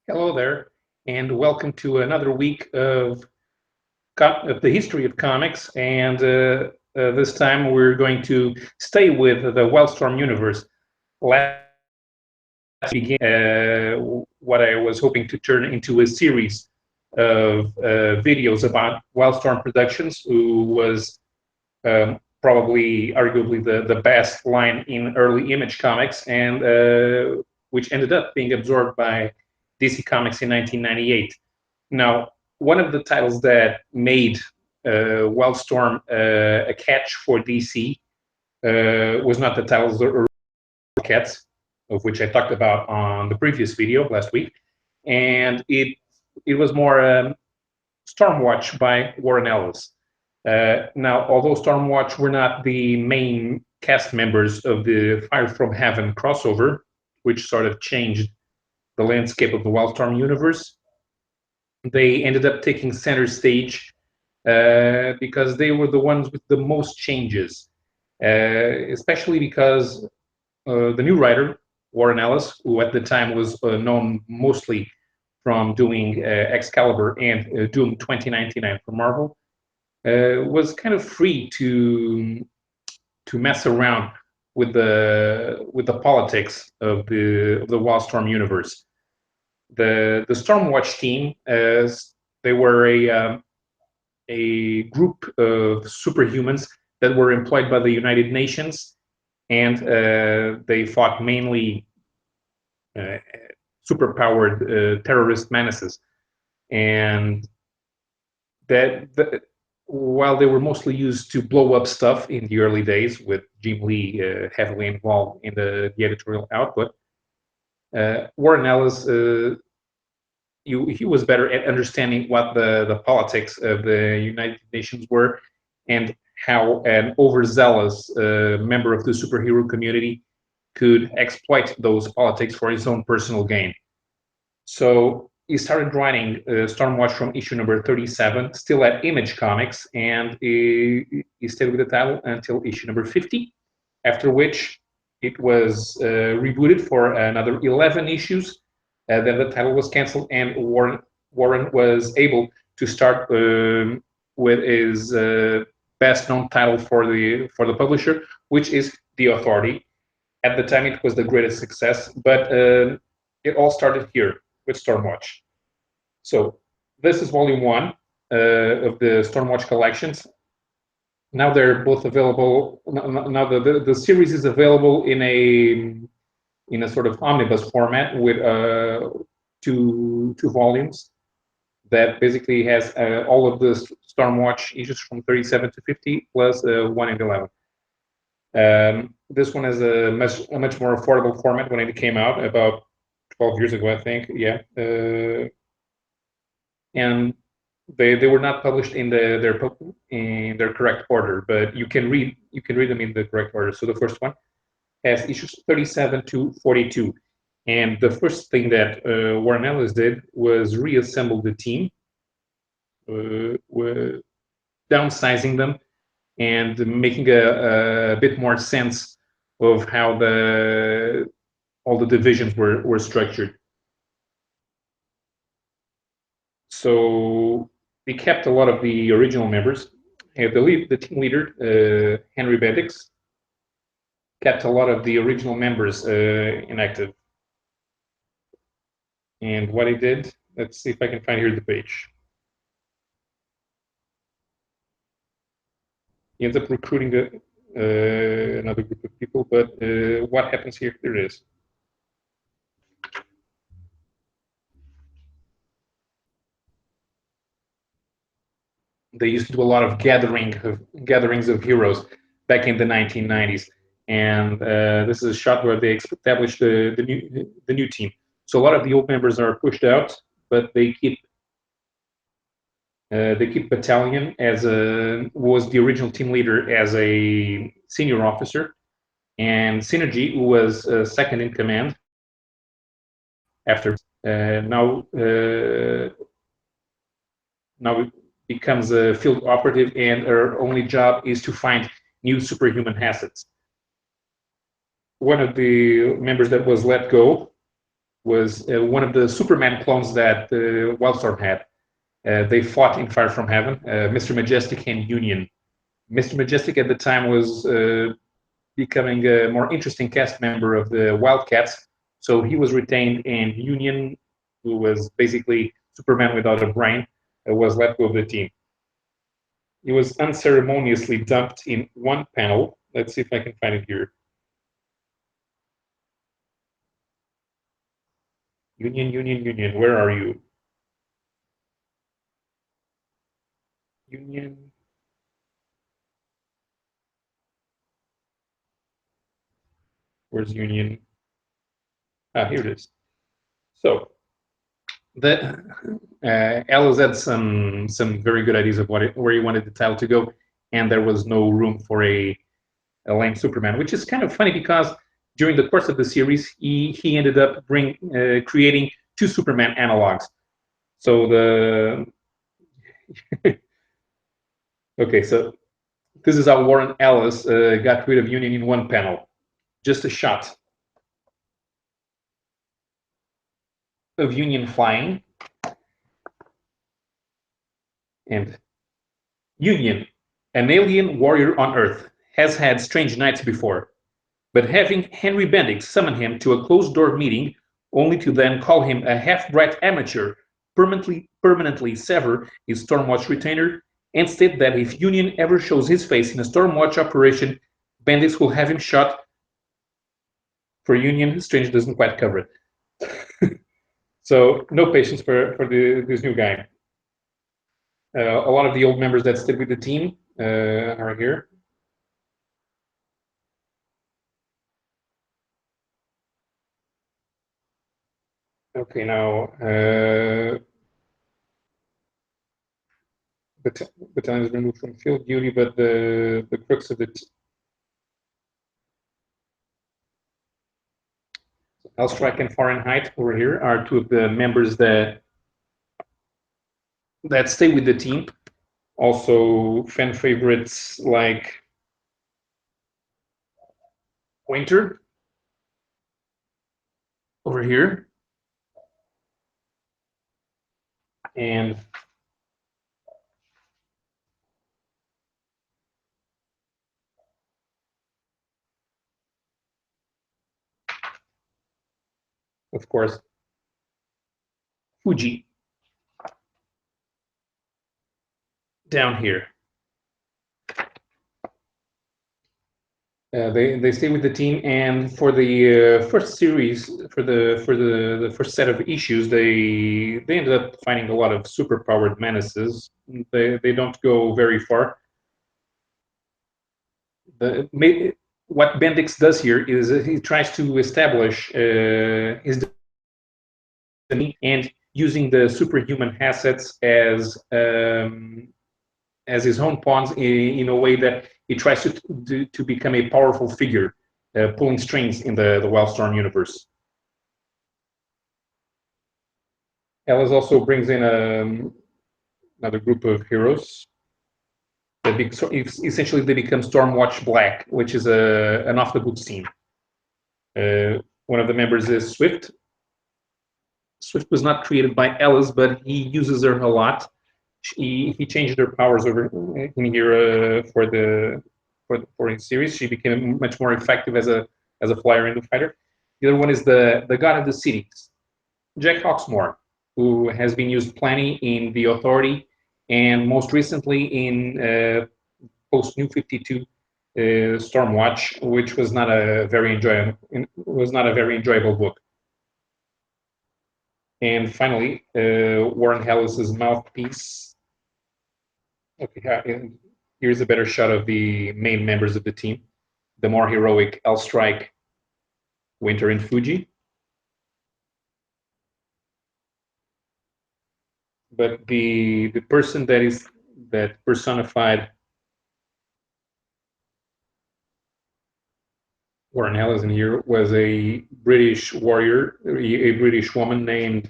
Hello there, and welcome to another week of the history of comics. And this time we're going to stay with the WildStorm universe. Last began what I was hoping to turn into a series of videos about WildStorm Productions, who was probably, arguably, the best line in early Image Comics, and which ended up being absorbed by DC Comics in 1998. Now, one of the titles that made WildStorm a catch for DC was not the titles that were cats, of which I talked about on the previous video last week, and it was more Stormwatch by Warren Ellis. Now, although Stormwatch were not the main cast members of the Fire from Heaven crossover, which sort of changed the landscape of the WildStorm universe, they ended up taking center stage because they were the ones with the most changes, especially because the new writer, Warren Ellis, who at the time was known mostly from doing Excalibur and Doom 2099 for Marvel, was kind of free to mess around with the politics of the WildStorm universe. The Stormwatch team, as they were a group of superhumans that were employed by the United Nations, and they fought mainly superpowered terrorist menaces. And while they were mostly used to blow up stuff in the early days, with Jim Lee heavily involved in the editorial output, Warren Ellis, he was better at understanding what the politics of the United Nations were, and how an overzealous member of the superhero community could exploit those politics for his own personal gain. So he started writing Stormwatch from issue number 37, still at Image Comics, and he stayed with the title until issue number 50, after which it was rebooted for another 11 issues. Then the title was canceled, and Warren was able to start with his best-known title for the publisher, which is The Authority. At the time, it was the greatest success, but it all started here with Stormwatch. So this is volume 1 of the Stormwatch collections. Now they're both available. Now the series is available in a sort of omnibus format with two volumes that basically has all of the Stormwatch issues from 37 to 50 plus 1 and 11. This one is a much more affordable format when it came out about 12 years ago, I think. Yeah, and they were not published in their correct order, but you can read them in the correct order. So the first one has issues 37 to 42, and the first thing that Warren Ellis did was reassemble the team, downsizing them and making a bit more sense of how all the divisions were structured. So we kept a lot of the original members. The team leader, Henry Bendix, kept a lot of the original members inactive. And what he did, let's see if I can find here the page. He ends up recruiting another group of people, but what happens here? There it is. They used to do a lot of gatherings of heroes back in the 1990s, and this is a shot where they established the new team. So a lot of the old members are pushed out, but they keep Battalion was the original team leader as a senior officer, and Synergy, who was second in command after now becomes a field operative, and her only job is to find new superhuman assets. One of the members that was let go was one of the Superman clones that WildStorm had. They fought in Fire from Heaven, Mr. Majestic and Union. Mr. Majestic at the time was becoming a more interesting cast member of the Wildcats, so he was retained, and Union, who was basically Superman without a brain, was let go of the team. He was unceremoniously dumped in one panel. Let's see if I can find it here. Union, Union, Union, where are you? Union. Where's Union? Ah, here it is. So, Ellis had some very good ideas of where he wanted the title to go, and there was no room for a lame Superman, which is kind of funny because during the course of the series, he ended up creating two Superman analogs. So okay, so this is how Warren Ellis got rid of Union in one panel. Just a shot of Union flying, and Union, an alien warrior on Earth, has had strange nights before, but having Henry Bendix summon him to a closed-door meeting, only to then call him a half-bred amateur, permanently sever his Stormwatch retainer, and state that if Union ever shows his face in a Stormwatch operation, Bendix will have him shot. For Union, Strange doesn't quite cover it. So no patience for this new guy. A lot of the old members that stayed with the team are here. Okay, now battalion is removed from field duty, but the crux of it. Elstrike and Fahrenheit over here are two of the members that stay with the team. Also, fan favorites like Winter over here, and of course Fuji down here. They stay with the team, and for the first series, for the first set of issues, they ended up finding a lot of superpowered menaces. They don't go very far. What Bendix does here is he tries to establish his and using the superhuman assets as his own pawns in a way that he tries to become a powerful figure, pulling strings in the WildStorm universe. Ellis also brings in another group of heroes. Essentially, they become Stormwatch Black, which is an off-the-books team. One of the members is Swift. Swift was not created by Ellis, but he uses her a lot. He changed her powers over in here for his series. She became much more effective as a flyer and a fighter. The other one is the god of the cities, Jack Hawksmoor, who has been used plenty in the Authority and most recently in post New 52 Stormwatch, which was not a very enjoyable book. And finally, Warren Ellis's mouthpiece. Okay, here's a better shot of the main members of the team. The more heroic Elstrike, Winter, and Fuji. But the person that personified Warren Ellis in here was a British warrior, a British woman named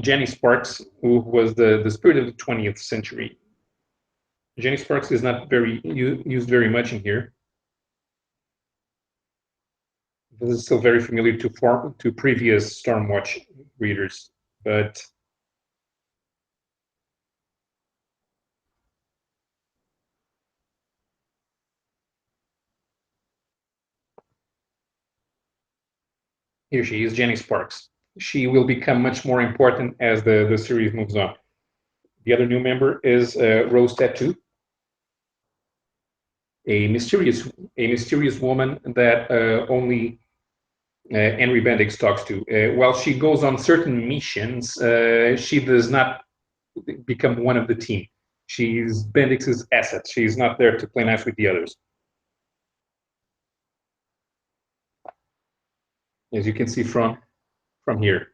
Jenny Sparks, who was the spirit of the 20th century. Jenny Sparks is not used very much in here. This is still very familiar to previous Stormwatch readers, but here she is, Jenny Sparks. She will become much more important as the series moves on. The other new member is Rose Tattoo, a mysterious woman that only Henry Bendix talks to. While she goes on certain missions, she does not become one of the team. She's Bendix's asset. She's not there to play nice with the others. As you can see from here.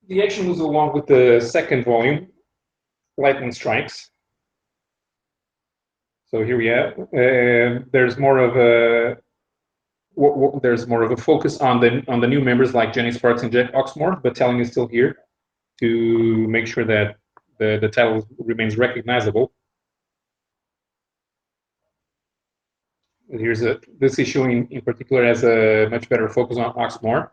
The action moves along with the second volume, Lightning Strikes. So here we have. There's more of a focus on the new members like Jenny Sparks and Jack Oxmore. Battalion is still here to make sure that the title remains recognizable. Here's this issue in particular has a much better focus on Oxmore.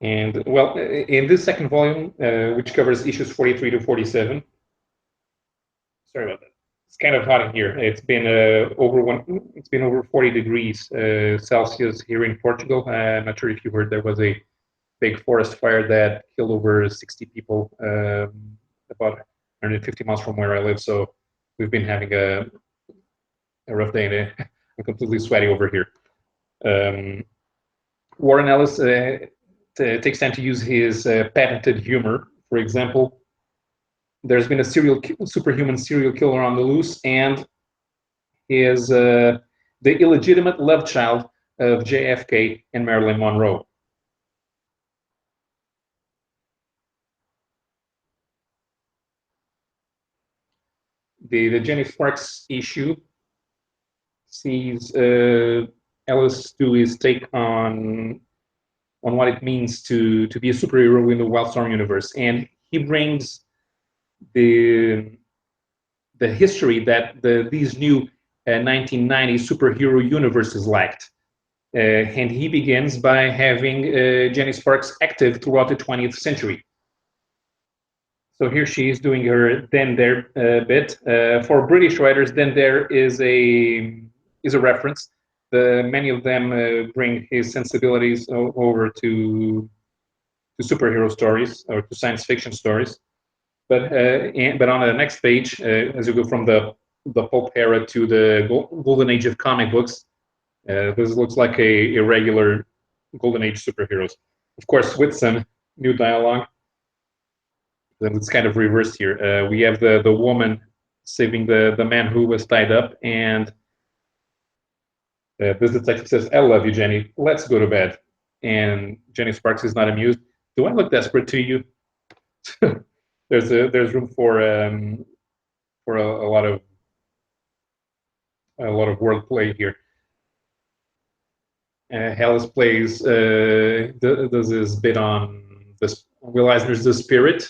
And well, in this second volume, which covers issues 43 to 47, sorry about that. It's kind of hot in here. It's been over 40 degrees Celsius here in Portugal. I'm not sure if you heard there was a big forest fire that killed over 60 people about 150 miles from where I live. So we've been having a rough day, and I'm completely sweaty over here. Warren Ellis takes time to use his patented humor. For example, there's been a superhuman serial killer on the loose, and he is the illegitimate love child of JFK and Marilyn Monroe. The Jenny Sparks issue sees Ellis do his take on what it means to be a superhero in the WildStorm universe, and he brings the history that these new 1990s superhero universes lacked. And he begins by having Jenny Sparks active throughout the 20th century. So here she is doing her then there bit. For British writers, then there is a reference. Many of them bring his sensibilities over to superhero stories or to science fiction stories. But on the next page, as you go from the pulp era to the golden age of comic books, this looks like a regular golden age superheroes. Of course, with some new dialogue. Then it's kind of reversed here. We have the woman saving the man who was tied up, and this detective says, "I love you, Jenny. Let's go to bed." And Jenny Sparks is not amused. Do I look desperate to you? There's room for a lot of wordplay here. Ellis plays does his bit on this. Will Eisner's The Spirit.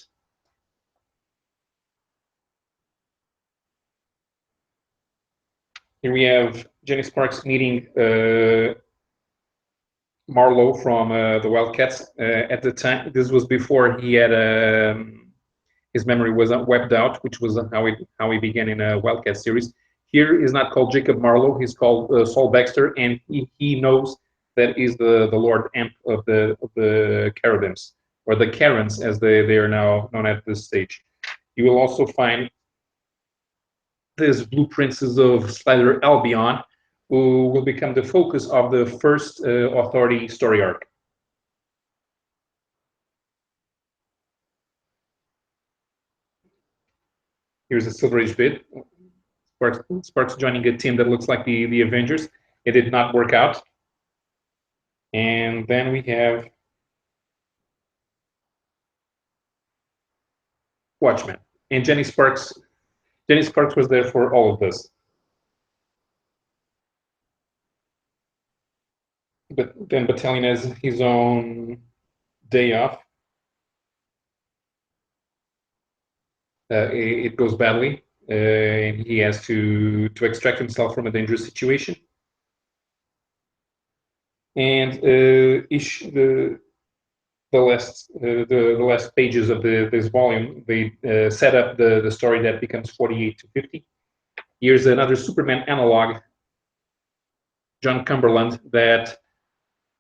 Here we have Jenny Sparks meeting Marlowe from the Wildcats. At the time, this was before he had his memory was wiped out, which was how he began in a Wildcat series. Here he's not called Jacob Marlowe; he's called Saul Baxter, and he knows that he's the Lord Amp of the Carabims, or the Karens as they are now known at this stage. You will also find these blueprints of Slider Albion, who will become the focus of the first Authority story arc. Here's a Silver Age bit. Sparks joining a team that looks like the Avengers. It did not work out. And then we have Watchmen. And Jenny Sparks was there for all of this. But then Battalion has his own day off. it goes badly, and he has to extract himself from a dangerous situation. And the last pages of this volume, they set up the story that becomes 48 to 50. Here's another Superman analog, John Cumberland, that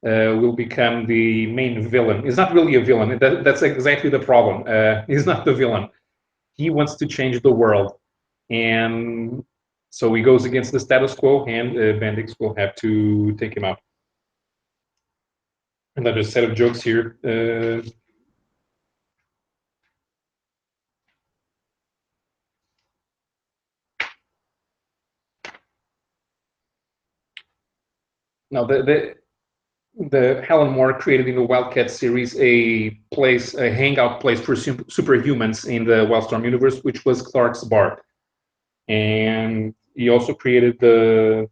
will become the main villain. He's not really a villain. That's exactly the problem. He's not the villain. He wants to change the world, and so he goes against the status quo, and Bendix will have to take him out. Another set of jokes here. Now, the Helen Moore created in the Wildcat series a hangout place for superhumans in the WildStorm universe, which was Clark's Bar. And he also created the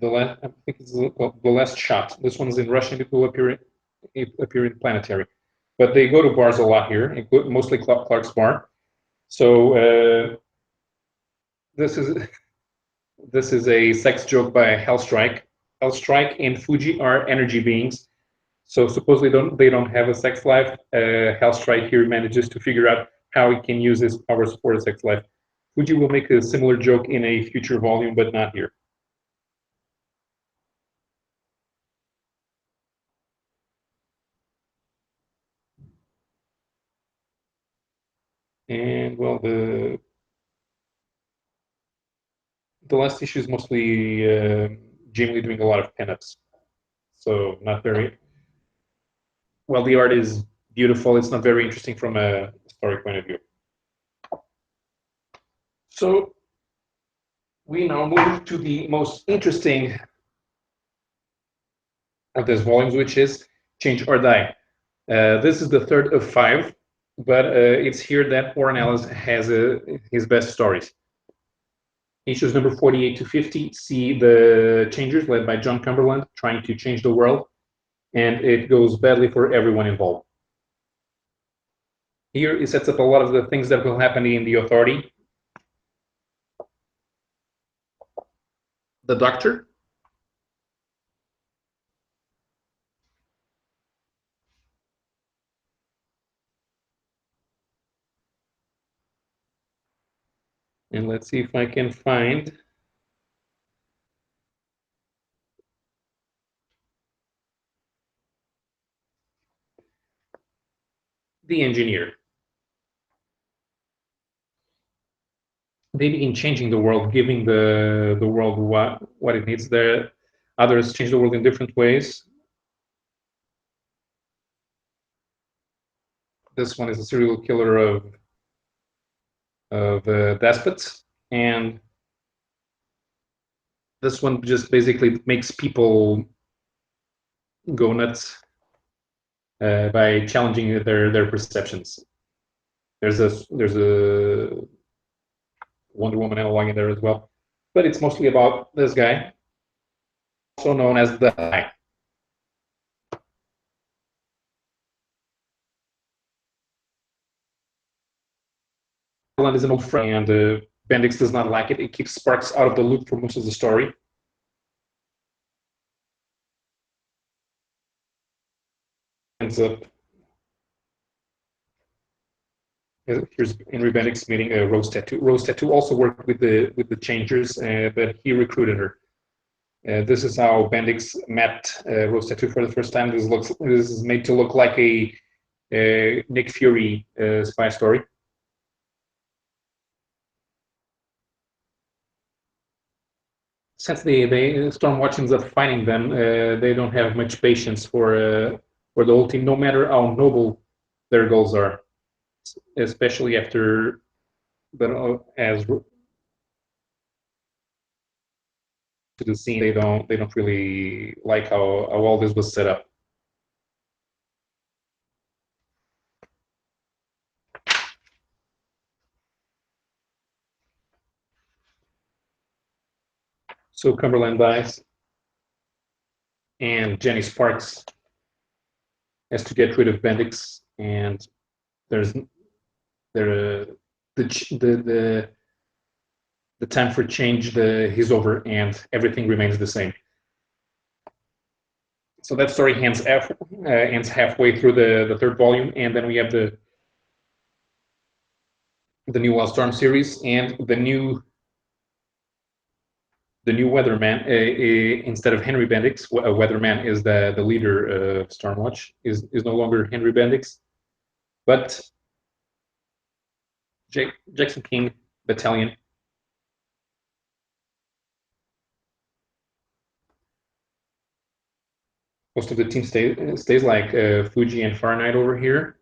last, I think it's the last shot. This one's in Russian. It will appear in Planetary, but they go to bars a lot here, mostly Clark's Bar. So this is a sex joke by Hellstrike. Hellstrike and Fuji are energy beings. So supposedly they don't have a sex life. Hellstrike here manages to figure out how he can use his powers for a sex life. Fuji will make a similar joke in a future volume, but not here. And well, the last issue is mostly Jim Lee doing a lot of pinups. So not very well. The art is beautiful. It's not very interesting from a story point of view. So we now move to the most interesting of these volumes, which is Change or Die. This is the third of 5, but it's here that Warren Ellis has his best stories. Issues number 48 to 50 see the Changers led by John Cumberland trying to change the world, and it goes badly for everyone involved. Here he sets up a lot of the things that will happen in the Authority. The Doctor. And let's see if I can find the Engineer. They begin changing the world, giving the world what it needs. There, others change the world in different ways. This one is a serial killer of despots, and this one just basically makes people go nuts by challenging their perceptions. There's a Wonder Woman analog in there as well, but it's mostly about this guy, also known as the Eye. Roland is an old friend, and Bendix does not like it. It keeps Sparks out of the loop for most of the story. Ends up here's Henry Bendix meeting Rose Tattoo. Rose Tattoo also worked with the Changers, but he recruited her. This is how Bendix met Rose Tattoo for the first time. This is made to look like a Nick Fury spy story. Since they Stormwatch ends up finding them, they don't have much patience for the whole team, no matter how noble their goals are. Especially after, as to the scene, they don't really like how all this was set up. So Cumberland dies, and Jenny Sparks has to get rid of Bendix, and the time for change is over, and everything remains the same. So that story ends halfway through the third volume, and then we have the new WildStorm series and the new Weatherman. Instead of Henry Bendix, Weatherman is the leader of Stormwatch. Is no longer Henry Bendix, but Jackson King Battalion. Most of the team stays like Fuji and Fahrenheit over here.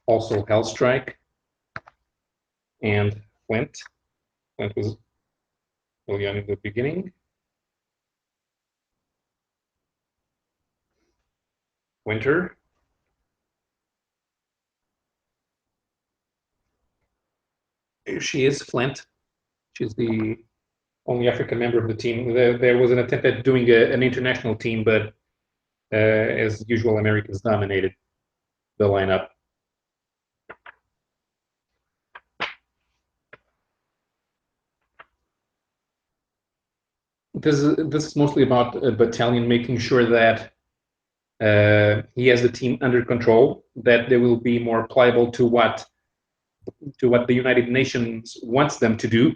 Also Hellstrike and Flint. Flint was really young in the beginning. Winter. Here she is, Flint. She's the only African member of the team. There was an attempt at doing an international team, but as usual, Americans dominated the lineup. This is mostly about a Battalion making sure that he has the team under control, that they will be more pliable to what the United Nations wants them to do,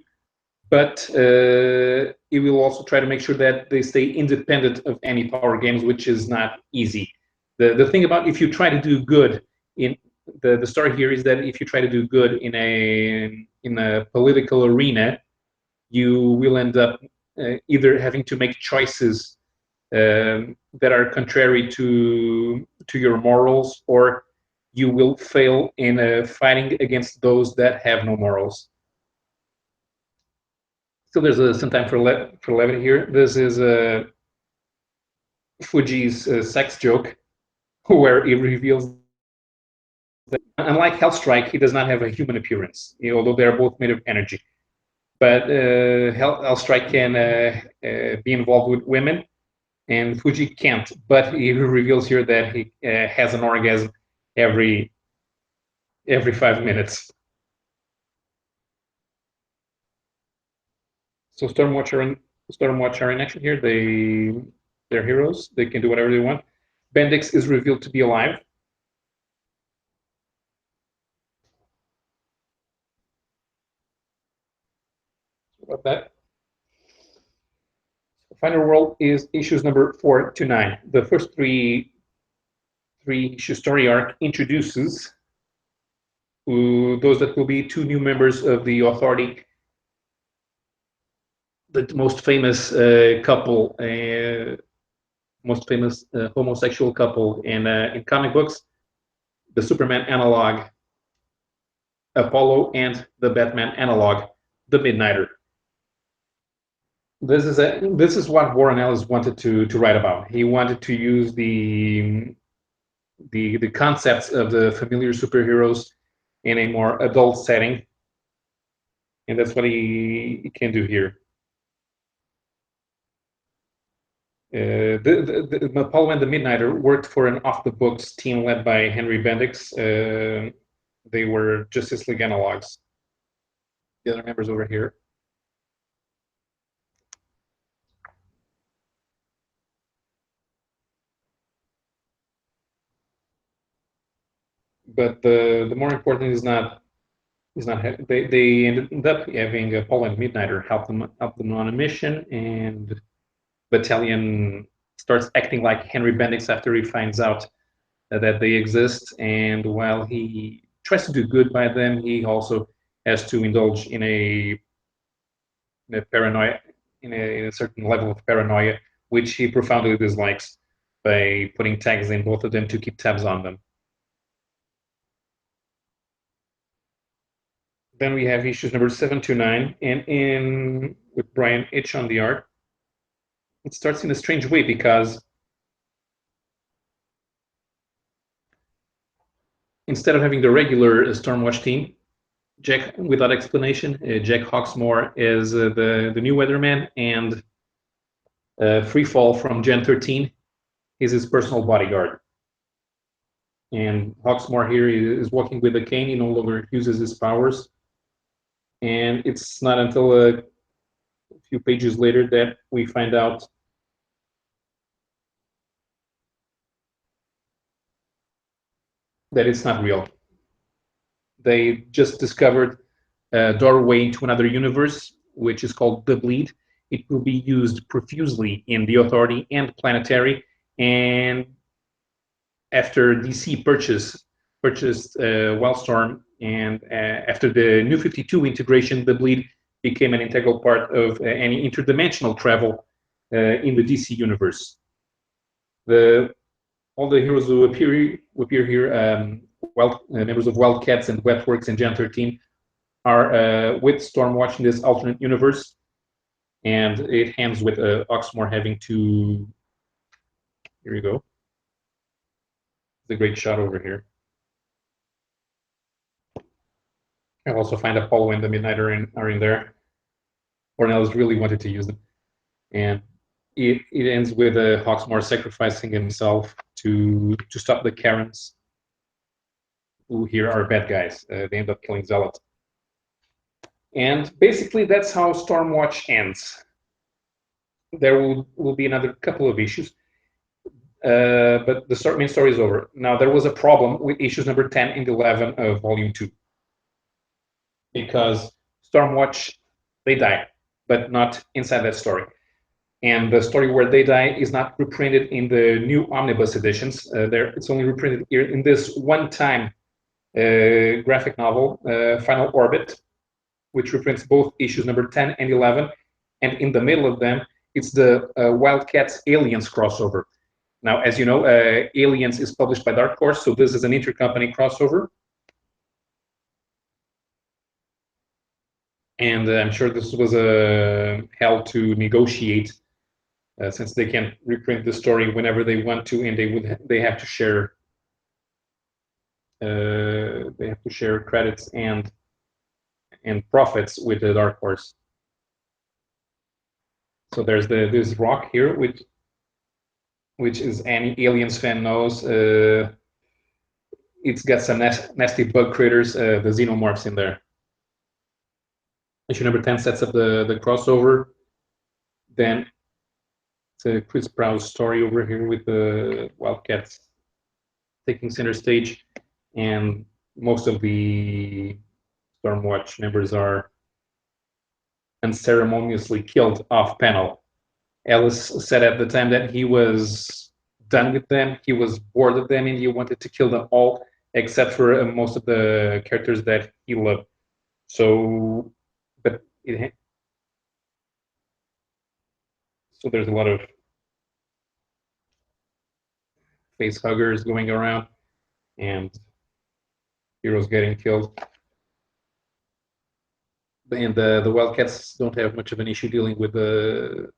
but it will also try to make sure that they stay independent of any power games, which is not easy. The thing about if you try to do good in the story here is that if you try to do good in a political arena, you will end up either having to make choices that are contrary to your morals, or you will fail in fighting against those that have no morals. So there's some time for levity here. This is Fuji's sex joke, where he reveals that, unlike Hellstrike, he does not have a human appearance, although they are both made of energy. But Hellstrike can be involved with women, and Fuji can't. But he reveals here that he has an orgasm every 5 minutes. So Stormwatch are in action here. They're heroes. They can do whatever they want. Bendix is revealed to be alive. About that. Final World is issues number 4 to 9. The first three issue story arc introduces those that will be 2 new members of the Authority, the most famous couple, most famous homosexual couple in comic books, the Superman analog Apollo and the Batman analog, the Midnighter. This is what Warren Ellis wanted to write about. He wanted to use the concepts of the familiar superheroes in a more adult setting, and that's what he can do here. The Apollo and the Midnighter worked for an off-the-books team led by Henry Bendix. They were Justice League analogs. The other members over here. But the more important is not they ended up having Apollo and Midnighter help them on a mission, and Battalion starts acting like Henry Bendix after he finds out that they exist, and while he tries to do good by them, he also has to indulge in a paranoia, in a certain level of paranoia, which he profoundly dislikes, by putting tags in both of them to keep tabs on them. Then we have issues number 7 to 9, and with Brian Itch on the art. It starts in a strange way because instead of having the regular Stormwatch team, Jack, without explanation, Jack Hawksmoor is the new Weatherman, and Free Fall from Gen 13 is his personal bodyguard. And Hawksmoor here is walking with a cane. He no longer uses his powers. And it's not until a few pages later that we find out that it's not real. They just discovered a doorway into another universe, which is called The Bleed. It will be used profusely in The Authority and Planetary. And after DC purchased WildStorm, and after the New 52 integration, The Bleed became an integral part of any interdimensional travel in the DC universe. All the heroes who appear here, members of Wildcats and Webworks and Gen 13, are with Stormwatch in this alternate universe, and it ends with Hawksmoor having to. Here you go. The great shot over here. I also find Apollo and the Midnighter are in there. Ornelas really wanted to use them, and it ends with Hawksmoor sacrificing himself to stop the Karens, who here are bad guys. They end up killing Zealot. And basically, that's how Stormwatch ends. There will be another couple of issues, but the main story is over. Now, there was a problem with issues number 10 and 11 of Volume 2. Because Stormwatch, they die, but not inside that story. And the story where they die is not reprinted in the new omnibus editions. It's only reprinted here in this one-time graphic novel, Final Orbit, which reprints both issues number 10 and 11. And in the middle of them, it's the Wildcats Aliens crossover. Now, as you know, Aliens is published by Dark Horse, so this is an intercompany crossover. And I'm sure this was a hell to negotiate, since they can reprint the story whenever they want to, and they have to share credits and profits with the Dark Horse. So there's this rock here, which is any Aliens fan knows. It's got some nasty bug critters, the xenomorphs in there. Issue number 10 sets up the crossover. Then it's a Chris Prowse story over here with the Wildcats taking center stage, and most of the Stormwatch members are unceremoniously killed off panel. Ellis said at the time that he was done with them, he was bored of them, and he wanted to kill them all except for most of the characters that he loved. So, but so there's a lot of face huggers going around and heroes getting killed. And the Wildcats don't have much of an issue dealing with the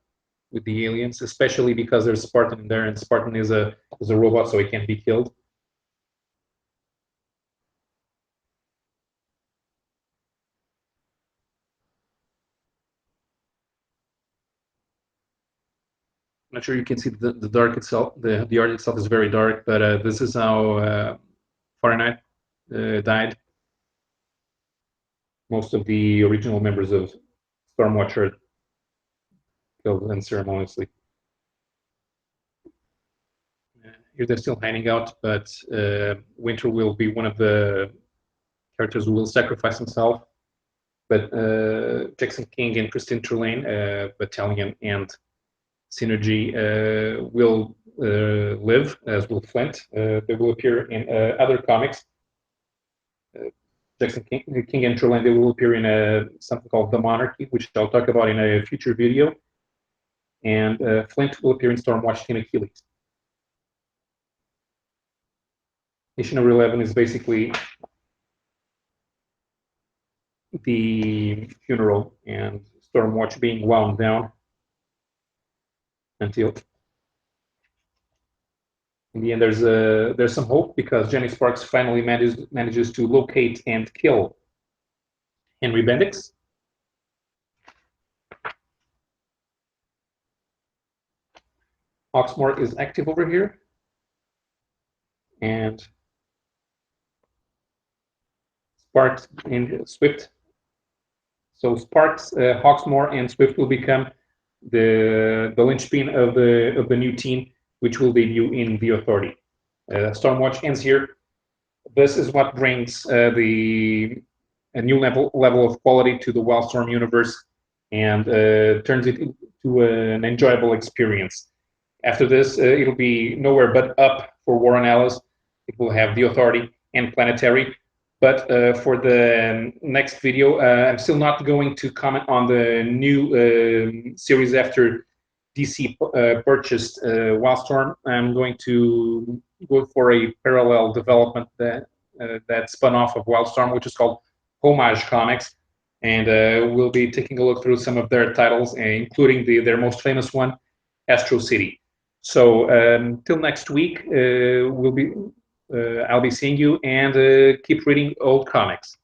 aliens, especially because there's Spartan in there, and Spartan is a robot, so he can't be killed. I'm not sure you can see the dark itself. The art itself is very dark, but this is how Fahrenheit died. Most of the original members of Stormwatch are killed unceremoniously. Here they're still hiding out, but Winter will be one of the characters who will sacrifice himself. But Jackson King and Christine Trelane, Battalion and Synergy, will live, as will Flint. They will appear in other comics. Jackson King and Trelane, they will appear in something called The Monarchy, which I'll talk about in a future video. And Flint will appear in Stormwatch Team Achilles. Issue number 11 is basically the funeral and Stormwatch being wound down until in the end there's some hope, because Jenny Sparks finally manages to locate and kill Henry Bendix. Hawksmoor is active over here, and Sparks and Swift. So Sparks, Hawksmoor, and Swift will become the linchpin of the new team, which will debut in the Authority. Stormwatch ends here. This is what brings a new level of quality to the WildStorm universe and turns it into an enjoyable experience. After this, it'll be nowhere but up for War on Ellis. It will have the Authority and Planetary. But for the next video, I'm still not going to comment on the new series after DC purchased WildStorm. I'm going to go for a parallel development that spun off of WildStorm, which is called Homage Comics. And we'll be taking a look through some of their titles, including their most famous one, Astro City. So till next week, I'll be seeing you, and keep reading old comics.